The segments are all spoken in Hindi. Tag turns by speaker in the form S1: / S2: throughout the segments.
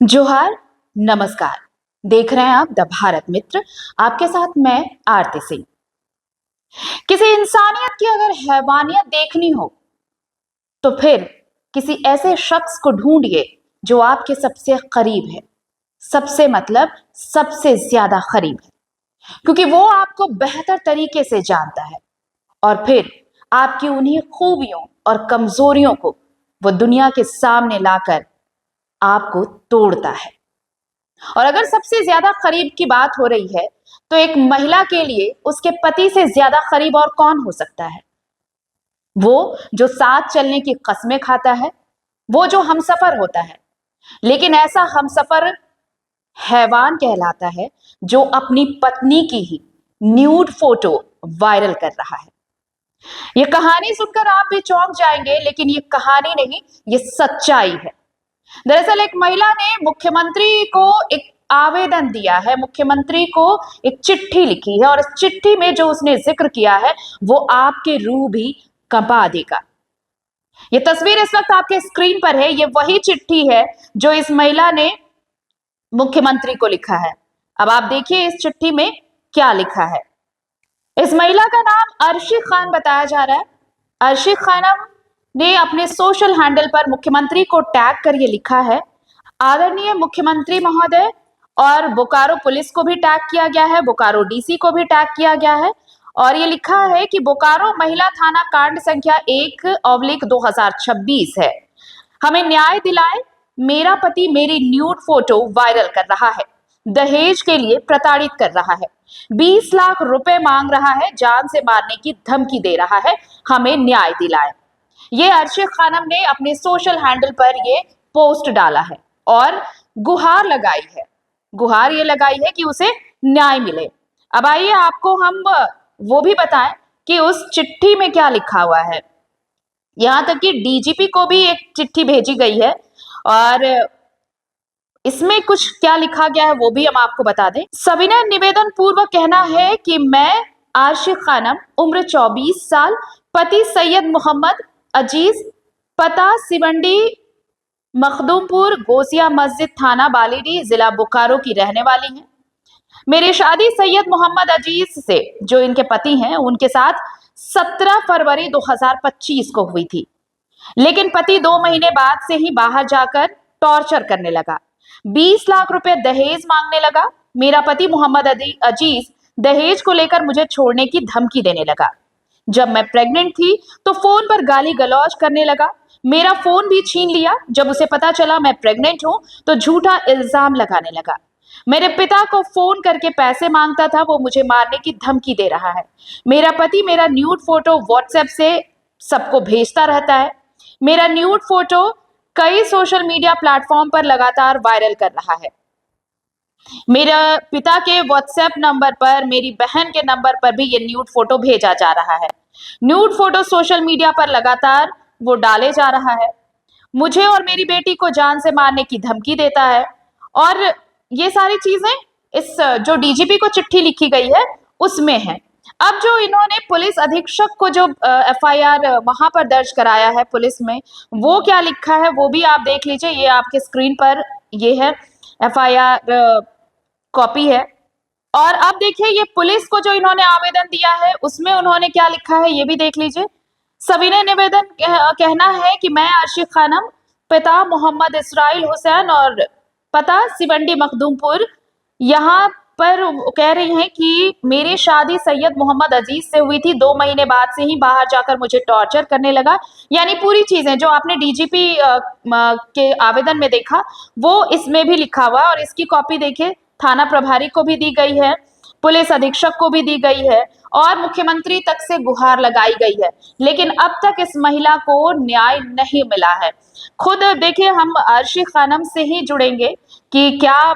S1: जोहार, नमस्कार। देख रहे हैं आप द भारत मित्र। आपके साथ मैं आरती सिंह। किसी इंसानियत की अगर हैवानियत देखनी हो तो फिर किसी ऐसे शख्स को ढूंढिए जो आपके सबसे करीब है। सबसे मतलब सबसे ज्यादा करीब है, क्योंकि वो आपको बेहतर तरीके से जानता है और फिर आपकी उन्हीं खूबियों और कमजोरियों को वो दुनिया के सामने लाकर आपको तोड़ता है। और अगर सबसे ज्यादा करीब की बात हो रही है तो एक महिला के लिए उसके पति से ज्यादा करीब और कौन हो सकता है। वो जो साथ चलने की कस्में खाता है, वो जो हमसफर होता है, लेकिन ऐसा हमसफर हैवान कहलाता है जो अपनी पत्नी की ही न्यूड फोटो वायरल कर रहा है। ये कहानी सुनकर आप भी चौंक जाएंगे, लेकिन ये कहानी नहीं, ये सच्चाई है। दरअसल एक महिला ने मुख्यमंत्री को एक आवेदन दिया है, मुख्यमंत्री को एक चिट्ठी लिखी है और इस चिट्ठी में जो उसने जिक्र किया है वो आपके रूह भी कंपा देगा। ये तस्वीर इस वक्त आपके स्क्रीन पर है, ये वही चिट्ठी है जो इस महिला ने मुख्यमंत्री को लिखा है। अब आप देखिए इस चिट्ठी में क्या लिखा है। इस महिला का नाम अर्शी खान बताया जा रहा है। अर्शी खानम ने अपने सोशल हैंडल पर मुख्यमंत्री को टैग कर ये लिखा है, आदरणीय मुख्यमंत्री महोदय, और बोकारो पुलिस को भी टैग किया गया है, बोकारो डीसी को भी टैग किया गया है। और ये लिखा है कि बोकारो महिला थाना कांड संख्या 1/2026 है। हमें न्याय दिलाए, मेरा पति मेरी न्यूड फोटो वायरल कर रहा है, दहेज के लिए प्रताड़ित कर रहा है, 20 लाख रुपए मांग रहा है, जान से मारने की धमकी दे रहा है, हमें न्याय दिलाए। ये अर्शी खानम ने अपने सोशल हैंडल पर ये पोस्ट डाला है और गुहार लगाई है। गुहार ये लगाई है कि उसे न्याय मिले। अब आइए आपको हम वो भी बताएं कि उस चिट्ठी में क्या लिखा हुआ है। यहां तक कि डीजीपी को भी एक चिट्ठी भेजी गई है और इसमें कुछ क्या लिखा गया है वो भी हम आपको बता दें। सविनय निवेदन पूर्वक कहना है कि मैं आशिक खानम, उम्र 24 साल, पति सैयद मोहम्मद अजीज, पता सिवंडी मखदूमपुर, गोसिया मस्जिद थाना बालीडी, जिला बोकारो की रहने वाली हैं। मेरी शादी सैयद मोहम्मद अजीज से, जो इनके पति हैं, उनके साथ 17 फरवरी 2025 को हुई थी, लेकिन पति 2 महीने बाद से ही बाहर जाकर टॉर्चर करने लगा, 20 लाख रुपए दहेज मांगने लगा। मेरा पति मोहम्मद अजीज दहेज को लेकर मुझे छोड़ने की धमकी देने लगा। जब मैं प्रेग्नेंट थी तो फोन पर गाली गलौज करने लगा, मेरा फोन भी छीन लिया। जब उसे पता चला मैं प्रेग्नेंट हूं तो झूठा इल्जाम लगाने लगा। मेरे पिता को फोन करके पैसे मांगता था, वो मुझे मारने की धमकी दे रहा है। मेरा पति मेरा न्यूड फोटो व्हाट्सएप से सबको भेजता रहता है। मेरा न्यूड फोटो कई सोशल मीडिया प्लेटफॉर्म पर लगातार वायरल कर रहा है। मेरे पिता के व्हाट्सएप नंबर पर, मेरी बहन के नंबर पर भी ये न्यूड फोटो भेजा जा रहा है। न्यूड फोटो सोशल मीडिया पर लगातार वो डाले जा रहा है। मुझे और मेरी बेटी को जान से मारने की धमकी देता है। और ये सारी चीजें इस जो डीजीपी को चिट्ठी लिखी गई है उसमें है। अब जो इन्होंने पुलिस अधीक्षक को जो एफआईआर वहां पर दर्ज कराया है पुलिस में, वो क्या लिखा है वो भी आप देख लीजिए। ये आपके स्क्रीन पर ये है, एफआईआर कॉपी है। और अब देखिए ये पुलिस को जो इन्होंने आवेदन दिया है उसमें उन्होंने क्या लिखा है ये भी देख लीजिए। सविनय निवेदन कहना है कि मैं आशिक खानम, पिता मोहम्मद इसराइल हुसैन और पता सिवंडी मखदूमपुर, यहाँ पर कह रही हैं कि मेरी शादी सैयद मोहम्मद अजीज से हुई थी, 2 महीने बाद से ही बाहर जाकर मुझे टॉर्चर करने लगा। यानी पूरी चीजें जो आपने डीजीपी के आवेदन में देखा वो इसमें भी लिखा हुआ है। और इसकी कॉपी देखिए थाना प्रभारी को भी दी गई है, पुलिस अधीक्षक को भी दी गई है और मुख्यमंत्री तक से गुहार लगाई गई है, लेकिन अब तक इस महिला को न्याय नहीं मिला है। खुद देखिए हम अर्शी खानम से ही जुड़ेंगे कि क्या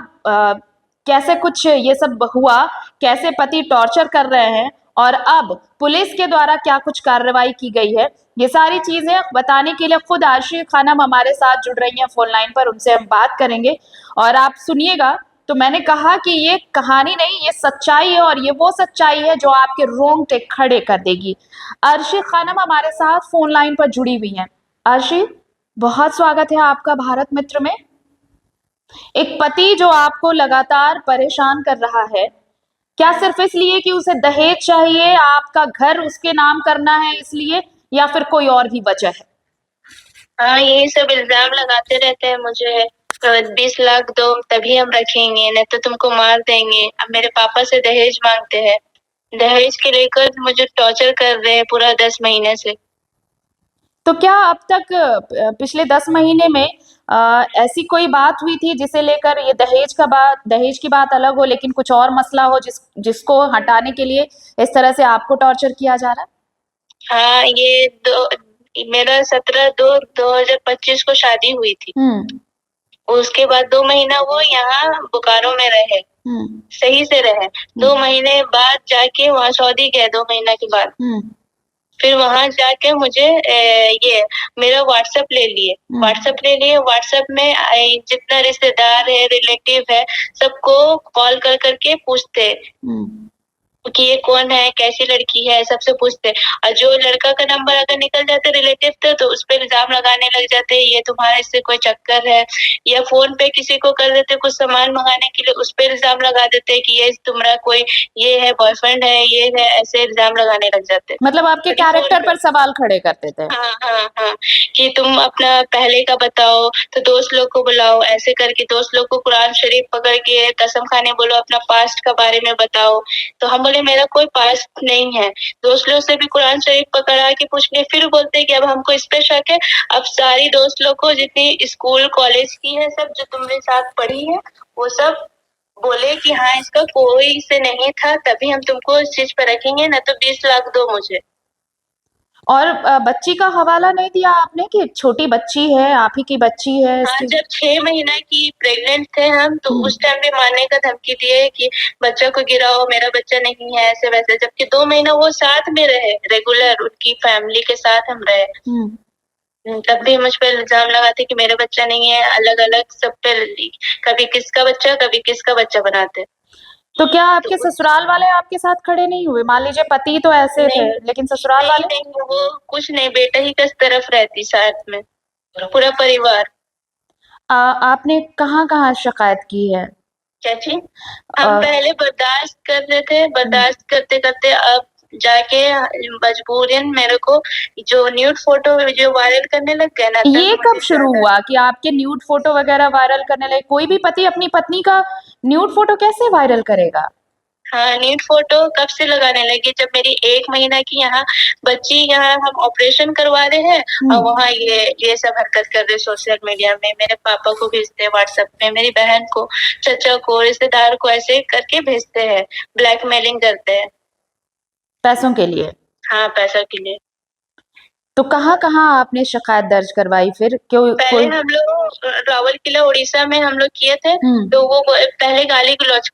S1: कैसे कुछ ये सब हुआ, कैसे पति टॉर्चर कर रहे हैं और अब पुलिस के द्वारा क्या कुछ कार्रवाई की गई है। ये सारी चीजें बताने के लिए खुद अर्शी खानम हमारे साथ जुड़ रही हैं फोन लाइन पर, उनसे हम बात करेंगे और आप सुनिएगा। तो मैंने कहा कि ये कहानी नहीं, ये सच्चाई है और ये वो सच्चाई है जो आपके रोंगटे खड़े कर देगी। अर्शी खानम हमारे साथ फोन लाइन पर जुड़ी हुई हैं। अर्शी, बहुत स्वागत है आपका भारत मित्र में। एक पति जो आपको लगातार परेशान कर रहा है, क्या सिर्फ इसलिए कि उसे दहेज चाहिए, आपका घर उसके नाम करना है इसलिए, या फिर कोई और भी वजह है?
S2: हाँ, यही सब इल्जाम लगाते रहते हैं मुझे। 20 लाख दो तभी हम रखेंगे, नहीं तो तुमको मार देंगे। अब मेरे पापा से दहेज मांगते हैं। दहेज के लेकर मुझे टॉर्चर कर रहे हैं पूरा 10 महीने से।
S1: तो क्या अब तक पिछले 10 महीने में ऐसी कोई बात हुई थी जिसे लेकर ये दहेज की बात अलग हो लेकिन कुछ और मसला हो जिसको हटाने के लिए इस तरह से आपको टॉर्चर किया जा रहा है?
S2: हाँ, मेरा 17/2/2025 को शादी हुई थी। उसके बाद 2 महीना वो यहाँ बोकारो में रहे, सही से रहे। 2 महीने बाद जाके वहाँ सऊदी गए, 2 महीना के बाद। फिर वहां जाके मुझे ये मेरा व्हाट्सएप ले लिए। व्हाट्सएप में जितना रिश्तेदार है, रिलेटिव है, सबको कॉल कर करके पूछते कि ये कौन है, कैसी लड़की है, सबसे पूछते। और जो लड़का का नंबर अगर निकल जाता है रिलेटिव तो उस पर इल्जाम लगाने लग जाते हैं, ये तुम्हारा इससे कोई चक्कर है। या फोन पे किसी को कर देते कुछ सामान मंगाने के लिए, उस पर इल्जाम लगा देते हैं कि ये तुम्हारा कोई ये है, बॉयफ्रेंड है, ये है, ऐसे इल्जाम लगाने लग जाते हैं।
S1: मतलब आपके कैरेक्टर पर सवाल खड़े करते थे?
S2: हाँ, कि तुम अपना पहले का बताओ, तो दोस्त लोग को बुलाओ, ऐसे करके दोस्त लोग को कुरान शरीफ पकड़ के कसम खाने बोलो, अपना पास्ट का बारे में बताओ। तो हम बोले मेरा कोई पास्ट नहीं है। दोस्त लोग से भी कुरान शरीफ पकड़ा के पूछ लिए, फिर बोलते हैं कि अब हमको इस पे शक है। अब सारी दोस्त लोग को जितनी स्कूल कॉलेज की है, सब जो तुम्हारे साथ पढ़ी है, वो सब बोले कि हाँ इसका कोई से नहीं था, तभी हम तुमको इस चीज पे रखेंगे, ना तो 20 लाख दो मुझे।
S1: और बच्ची का हवाला नहीं दिया आपने कि छोटी बच्ची है, आप ही की बच्ची है?
S2: हाँ, जब 6 महीना की प्रेग्नेंट थे हम, तो उस टाइम भी मारने का धमकी दिए कि बच्चा को गिराओ, मेरा बच्चा नहीं है, ऐसे वैसे। जबकि 2 महीना वो साथ में रहे, रेगुलर उनकी फैमिली के साथ हम रहे। तब भी मुझ पर इल्जाम लगाते कि मेरा बच्चा नहीं है, अलग अलग सब पे कभी किसका बच्चा बनाते।
S1: तो क्या आपके ससुराल वाले आपके साथ खड़े नहीं हुए? मान लीजिए पति तो ऐसे थे, लेकिन ससुराल वाले?
S2: नहीं, वो कुछ नहीं, बेटा ही किस तरफ रहती साथ में, पूरा परिवार।
S1: आपने कहाँ-कहाँ शिकायत की है?
S2: क्या चीज? हम पहले बर्दाश्त कर रहे थे, बर्दाश्त करते करते अब जाके मजबूरन मेरे को जो न्यूड फोटो जो वायरल करने लग गए ना।
S1: ये कब शुरू हुआ कि आपके न्यूड फोटो वगैरह वायरल करने लगे? कोई भी पति अपनी पत्नी का न्यूड फोटो कैसे वायरल करेगा?
S2: हाँ, न्यूड फोटो कब से लगाने लगी, जब मेरी 1 महीना की यहाँ बच्ची, यहाँ हम ऑपरेशन करवा रहे हैं और वहाँ ये सब हरकत कर रहे सोशल मीडिया में। मेरे पापा को भेजते हैं व्हाट्सएप में, मेरी बहन को, चचा को, रिश्तेदार को, ऐसे करके भेजते हैं, ब्लैकमेलिंग करते हैं
S1: पैसों के लिए?
S2: हाँ, पैसा के लिए।
S1: तो कहाँ-कहाँ आपने शिकायत दर्ज करवाई फिर?
S2: पहले हम लोग रावलकिला उड़ीसा में हम लोग किए थे। तो वो पहले गाली गलौज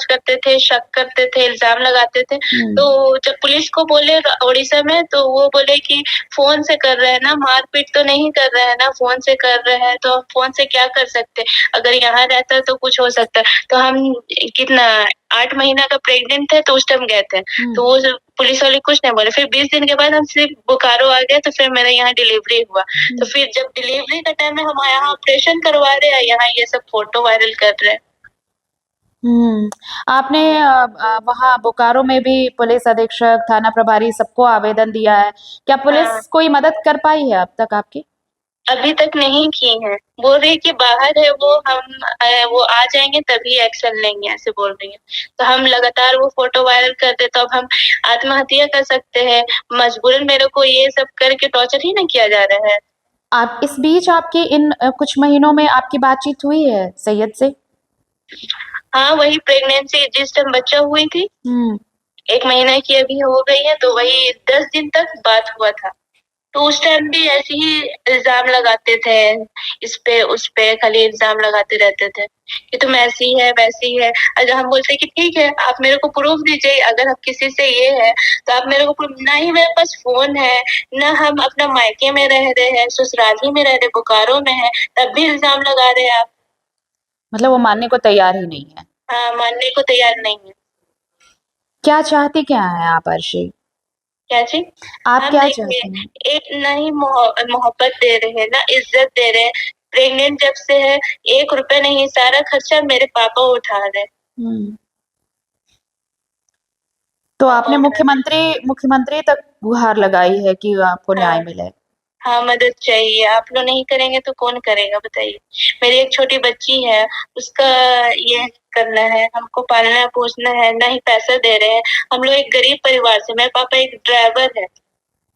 S2: करते थे, शक करते थे, इल्जाम लगाते थे। तो जब पुलिस को बोले उड़ीसा में, तो वो बोले कि फोन से कर रहे हैं ना, मारपीट तो नहीं कर रहे हैं ना, फोन से कर रहे हैं, तो फोन से क्या कर सकते, अगर यहाँ रहता तो कुछ हो सकता। तो हम कितना 8 महीना का प्रेग्नेंट थे, तो उस टाइम गए थे। तो वो पुलिस वाले कुछ नहीं बोले। फिर 20 दिन के बाद हम सिर्फ बोकारो आ गए, तो फिर मेरे यहाँ डिलीवरी हुआ। तो फिर जब डिलीवरी का टाइम में हम यहाँ ऑपरेशन करवा रहे हैं, यहाँ ये सब फोटो वायरल कर रहे हैं।
S1: आपने वहाँ बोकारो में भी पुलिस अधीक्षक, थाना प्रभारी सबको आवेदन दिया है। क्या पुलिस कोई मदद कर पाई है अब तक आपकी?
S2: अभी तक नहीं की है, बोल रही कि बाहर है वो, वो आ जाएंगे तभी एक्शन लेंगे, ऐसे बोल रही है। तो हम लगातार वो फोटो वायरल कर दे, तो अब हम आत्महत्या कर सकते हैं। मजबूरन मेरे को ये सब करके टॉर्चर ही ना किया जा रहा है।
S1: आप इस बीच आपकी इन कुछ महीनों में आपकी बातचीत हुई है सैयद से?
S2: हाँ, वही प्रेगनेंसी जिस टाइम बच्चा हुई थी, 1 महीना की अभी हो गई है, तो वही 10 दिन तक बात हुआ था। तो उस टाइम भी ऐसे ही इल्जाम लगाते थे, इस पे उस पे खाली इल्जाम लगाते रहते थे कि तुम ऐसी है वैसी है। अगर हम बोलते कि ठीक है, आप मेरे को प्रूफ दीजिए, अगर हम किसी से ये है तो आप मेरे को प्रूफ। ना ही मेरे पास फोन है, ना हम अपना मायके में रह रहे हैं, ससुराल ही में रह रहे, बोकारो में है, तब भी इल्जाम लगा रहे हैं आप।
S1: मतलब वो मानने को तैयार ही नहीं है?
S2: हाँ, मानने को तैयार नहीं है।
S1: क्या चाहती क्या है आप अर्शी?
S2: क्या चीज?
S1: आप क्या चाहती हैं?
S2: एक ना ही मोहब्बत दे रहे हैं, ना इज्जत दे रहे हैं, प्रेग्नेंट जब से है, 1 रुपए नहीं, सारा खर्चा मेरे पापा उठा रहे।
S1: तो आपने मुख्यमंत्री तक गुहार लगाई है कि आपको न्याय मिले?
S2: हाँ, मदद चाहिए। आप लोग नहीं करेंगे तो कौन करेगा बताइए। मेरी एक छोटी बच्ची है, उसका ये करना है, हमको पालना पोसना है, ना ही पैसा दे रहे हैं। हम लोग एक गरीब परिवार से, मेरे पापा एक ड्राइवर है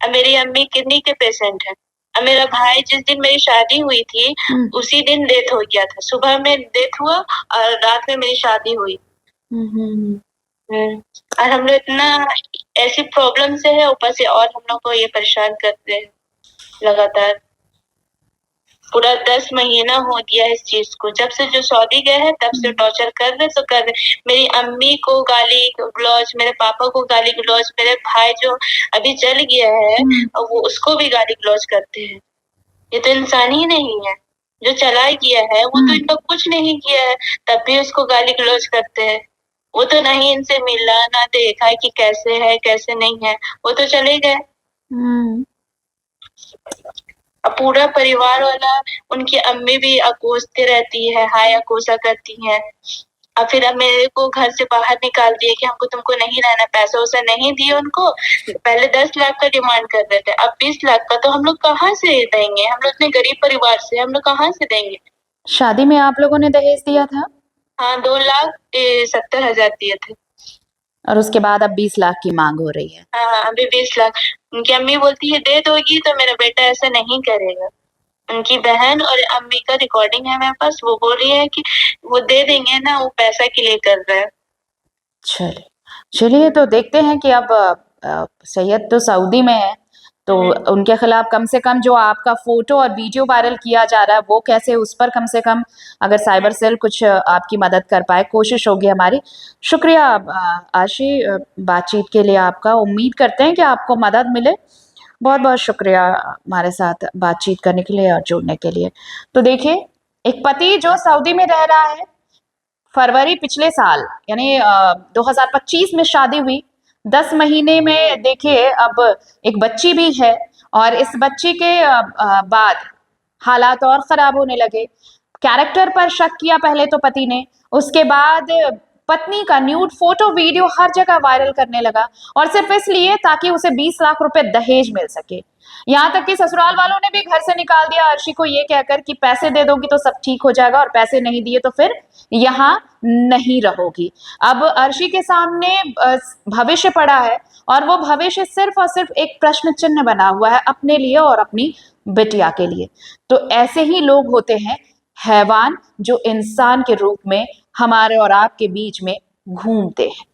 S2: और मेरी अम्मी किडनी के पेशेंट है और मेरा भाई जिस दिन मेरी शादी हुई थी उसी दिन डेथ हो गया था। सुबह में डेथ हुआ और रात में मेरी शादी हुई। और हम लोग इतना ऐसी प्रॉब्लम से है, ऊपर से और हम लोग को ये परेशान करते हैं लगातार। पूरा 10 महीना हो गया इस चीज को, जब से जो सऊदी गए हैं तब से टॉर्चर कर रहे तो कर रहे। मेरी अम्मी को गाली गलौज, मेरे पापा को गाली गलौज, मेरे भाई जो अभी चल गया है वो उसको भी गाली गलौज करते हैं। ये तो इंसान ही नहीं है। जो चला गया है वो तो इनका कुछ नहीं किया है, तब भी उसको गाली गलौज करते हैं। वो तो नहीं इनसे मिला ना देखा कि कैसे है कैसे नहीं है, वो तो चले गए। अब पूरा परिवार वाला, उनकी अम्मी भी अकोसते रहती है, हाय अकोसा करती है। और फिर अब मेरे को घर से बाहर निकाल दिए कि हमको तुमको नहीं रहना। पैसा वैसा नहीं दिए उनको। पहले 10 लाख का डिमांड कर रहे थे, अब 20 लाख का। तो हम लोग कहाँ से देंगे? हम लोग इतने गरीब परिवार से, हम लोग कहाँ से देंगे?
S1: शादी में आप लोगों ने दहेज दिया था?
S2: हाँ, 2,70,000 दिए थे।
S1: और उसके बाद अब 20 लाख की मांग हो रही है।
S2: हाँ, अभी 20 लाख। उनकी अम्मी बोलती है दे दोगी तो मेरा बेटा ऐसा नहीं करेगा। उनकी बहन और अम्मी का रिकॉर्डिंग है मेरे पास, वो बोल रही है कि वो दे देंगे ना, वो पैसा के लिए कर रहा है।
S1: चलिए तो देखते हैं कि अब सैयद तो सऊदी में है, तो उनके खिलाफ कम से कम जो आपका फोटो और वीडियो वायरल किया जा रहा है वो कैसे, उस पर कम से कम अगर साइबर सेल कुछ आपकी मदद कर पाए, कोशिश होगी हमारी। शुक्रिया आशी बातचीत के लिए आपका। उम्मीद करते हैं कि आपको मदद मिले। बहुत बहुत शुक्रिया हमारे साथ बातचीत करने के लिए और जुड़ने के लिए। तो देखिए, एक पति जो सऊदी में रह रहा है, फरवरी पिछले साल यानी 2025 में शादी हुई, 10 महीने में देखिए अब एक बच्ची भी है और इस बच्ची के बाद हालात और खराब होने लगे। कैरेक्टर पर शक किया पहले तो पति ने, उसके बाद पत्नी का न्यूड फोटो वीडियो हर जगह वायरल करने लगा और सिर्फ इसलिए ताकि उसे 20 लाख रुपए दहेज मिल सके। यहाँ तक कि ससुराल वालों ने भी घर से निकाल दिया अर्शी को ये कहकर कि पैसे दे दोगी तो सब ठीक हो जाएगा और पैसे नहीं दिए तो फिर यहाँ नहीं रहोगी। अब अर्शी के सामने भविष्य पड़ा है और वो भविष्य सिर्फ और सिर्फ एक प्रश्न चिन्ह बना हुआ है अपने लिए और अपनी बिटिया के लिए। तो ऐसे ही लोग होते हैं हैवान, जो इंसान के रूप में हमारे और आपके बीच में घूमते हैं।